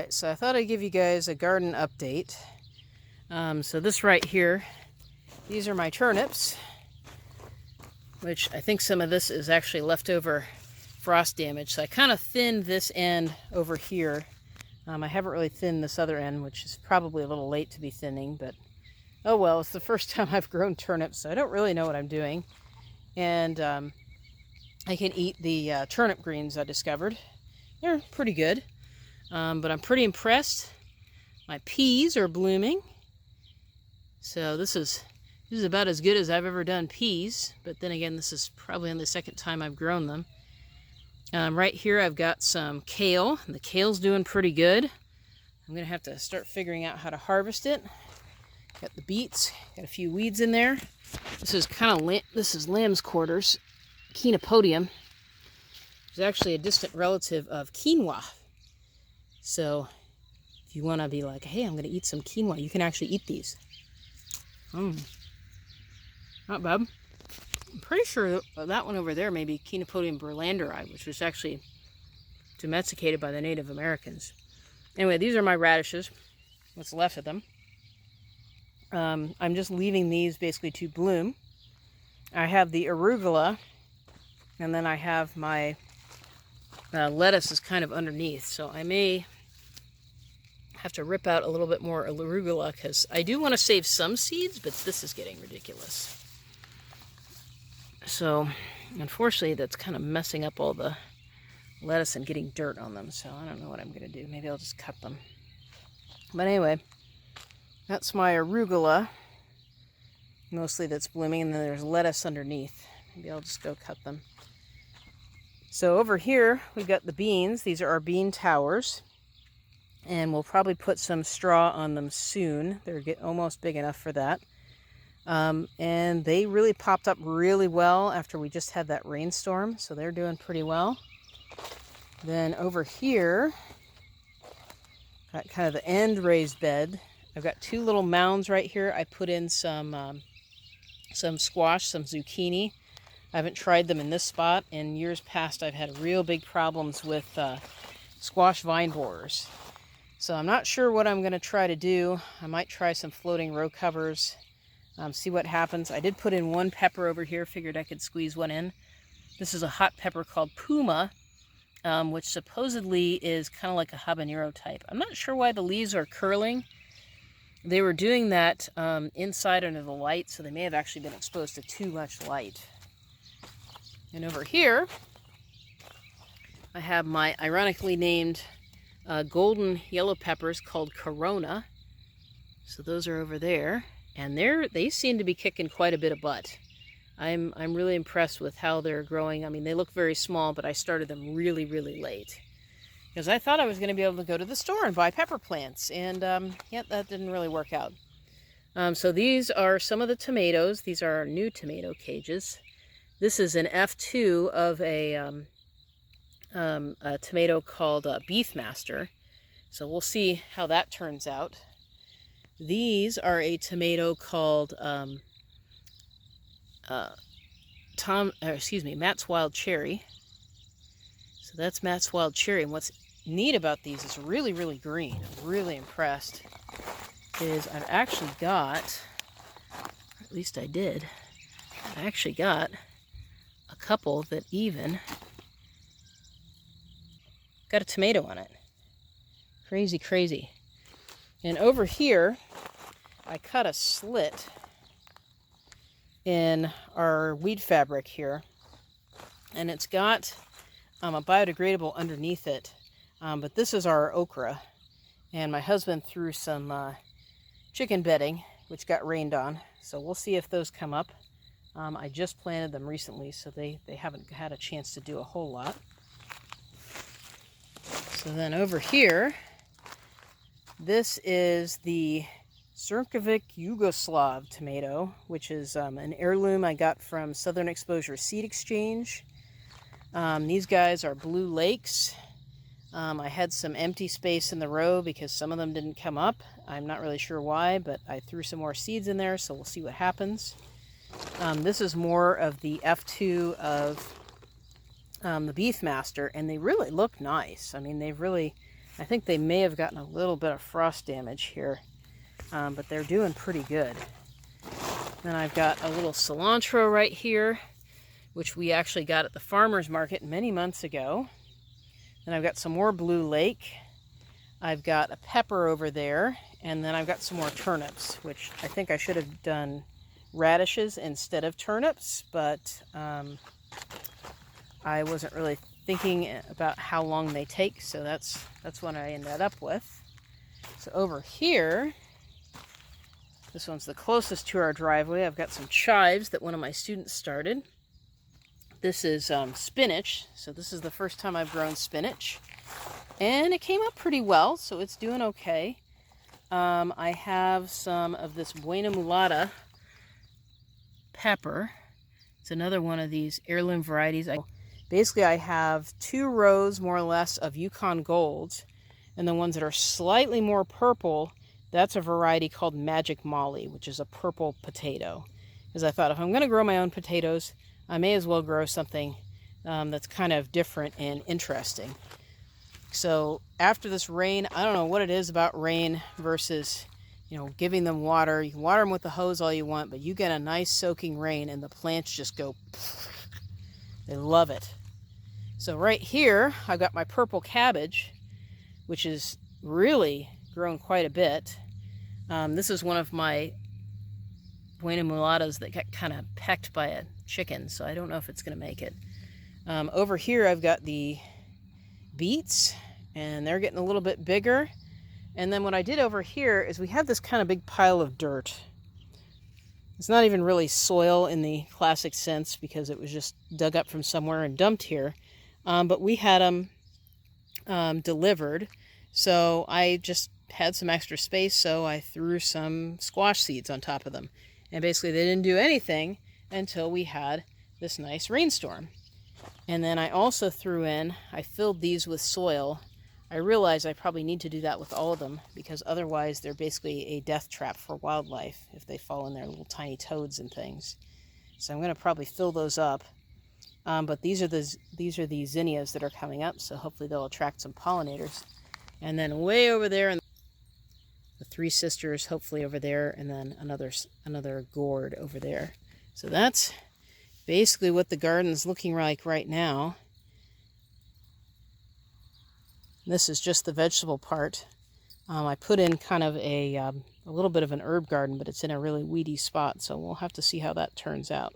Alright, so I thought I'd give you guys a garden update. So this right here, these are my turnips, which I think some of this is actually leftover frost damage. So I kind of thinned this end over here. I haven't really thinned this other end, which is probably a little late to be thinning, but oh well, it's the first time I've grown turnips, so I don't really know what I'm doing. And I can eat the turnip greens I discovered. They're pretty good. But I'm pretty impressed. My peas are blooming. So this is about as good as I've ever done peas. But then again, this is probably the second time I've grown them. Right here I've got some kale. And the kale's doing pretty good. I'm going to have to start figuring out how to harvest it. Got the beets. Got a few weeds in there. This is this is lamb's quarters. Chenopodium. It's actually a distant relative of quinoa. So, if you want to be like, hey, I'm going to eat some quinoa, you can actually eat these. Not bad. I'm pretty sure that one over there may be Chenopodium berlanderi, which was actually domesticated by the Native Americans. Anyway, these are my radishes, what's left of them. I'm just leaving these basically to bloom. I have the arugula, and then I have my lettuce is kind of underneath, so I may have to rip out a little bit more arugula because I do want to save some seeds, but this is getting ridiculous. So, unfortunately, that's kind of messing up all the lettuce and getting dirt on them, so I don't know what I'm going to do. Maybe I'll just cut them. But anyway, that's my arugula, mostly that's blooming, and then there's lettuce underneath. Maybe I'll just go cut them. So over here, we've got the beans. These are our bean towers. And we'll probably put some straw on them soon. They're almost big enough for that. And they really popped up really well after we just had that rainstorm. So they're doing pretty well. Then over here, got kind of the end raised bed. I've got two little mounds right here. I put in some squash, some zucchini. I haven't tried them in this spot. In years past, I've had real big problems with squash vine borers. So I'm not sure what I'm going to try to do. I might try some floating row covers, see what happens. I did put in one pepper over here, figured I could squeeze one in. This is a hot pepper called Puma, which supposedly is kind of like a habanero type. I'm not sure why the leaves are curling. They were doing that inside under the light, so they may have actually been exposed to too much light. And over here, I have my ironically named golden yellow peppers called Corona. So those are over there, and they seem to be kicking quite a bit of butt. I'm really impressed with how they're growing. I mean, they look very small, but I started them really, really late because I thought I was going to be able to go to the store and buy pepper plants, and yeah, that didn't really work out. So these are some of the tomatoes. These are our new tomato cages. This is an F2 of a tomato called Beefmaster. So we'll see how that turns out. These are a tomato called Matt's Wild Cherry. So that's Matt's Wild Cherry. And what's neat about these is really, really green. I'm really impressed. Is I've actually got, or at least I did, I actually got a couple that even got a tomato on it. Crazy, crazy. And over here, I cut a slit in our weed fabric here. And it's got a biodegradable underneath it. But this is our okra. And my husband threw some chicken bedding, which got rained on. So we'll see if those come up. I just planted them recently, so they haven't had a chance to do a whole lot. So then over here, this is the Crnkovic Yugoslav tomato, which is an heirloom I got from Southern Exposure Seed Exchange. These guys are Blue Lakes. I had some empty space in the row because some of them didn't come up. I'm not really sure why, but I threw some more seeds in there, so we'll see what happens. This is more of the F2 of the Beefmaster, and they really look nice. I mean, they've really I think they may have gotten a little bit of frost damage here, but they're doing pretty good. Then I've got a little cilantro right here, which we actually got at the farmer's market many months ago. Then I've got some more blue lake. I've got a pepper over there, and then I've got some more turnips, which I think I should have done radishes instead of turnips, but I wasn't really thinking about how long they take, so that's what I ended up with. So over here, this one's the closest to our driveway. I've got some chives that one of my students started. This is spinach, so this is the first time I've grown spinach. And it came up pretty well, so it's doing okay. I have some of this Buena Mulata pepper. It's another one of these heirloom varieties. Basically, I have 2 rows, more or less, of Yukon Golds. And the ones that are slightly more purple, that's a variety called Magic Molly, which is a purple potato. Because I thought, if I'm going to grow my own potatoes, I may as well grow something that's kind of different and interesting. So after this rain, I don't know what it is about rain versus, giving them water. You can water them with the hose all you want, but you get a nice soaking rain and the plants just go, they love it. So right here, I've got my purple cabbage, which is really grown quite a bit. This is one of my Buena Mulatas that got kind of pecked by a chicken, so I don't know if it's going to make it. Over here, I've got the beets, and they're getting a little bit bigger. And then what I did over here is we have this kind of big pile of dirt. It's not even really soil in the classic sense because it was just dug up from somewhere and dumped here. But we had them delivered, so I just had some extra space, so I threw some squash seeds on top of them. And basically they didn't do anything until we had this nice rainstorm. And then I also I filled these with soil. I realize I probably need to do that with all of them because otherwise they're basically a death trap for wildlife if they fall in there, little tiny toads and things. So I'm going to probably fill those up. But these are the zinnias that are coming up, so hopefully they'll attract some pollinators. And then way over there, the 3 sisters, hopefully over there, and then another gourd over there. So that's basically what the garden's looking like right now. This is just the vegetable part. I put in kind of a little bit of an herb garden, but it's in a really weedy spot, so we'll have to see how that turns out.